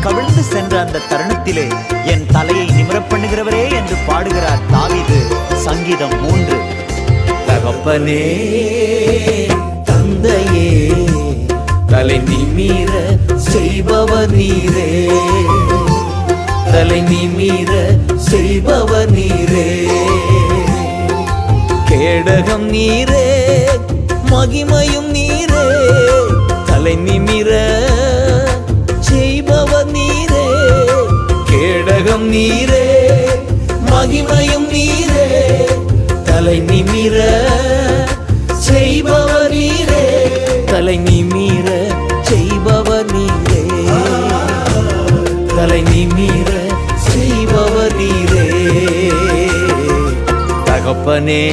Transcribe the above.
கவிழ்ந்து சென்ற அந்த தருணத்திலே என் தலையை நிமிரப் பண்ணுகிறவரே என்று பாடுகிறார் தாவீது. சங்கீதம் 3. தகப்பனே தந்தையே தலை நிமிர செய்பவர் நீரே, தலை நிமிர செய்பவர் நீரே. கேடகம் நீரே, மகிமையும் நீரே, தலை நிமிர செய்பவர் நீரே. கேடகம் நீரே, மகிமையும் நீரே, தலை நிமிர செய்பவர் நீரே, தலை நிமிர செய்பவர் நீரே, தலை நிமிர செய்பவர் நீரே. தகப்பனே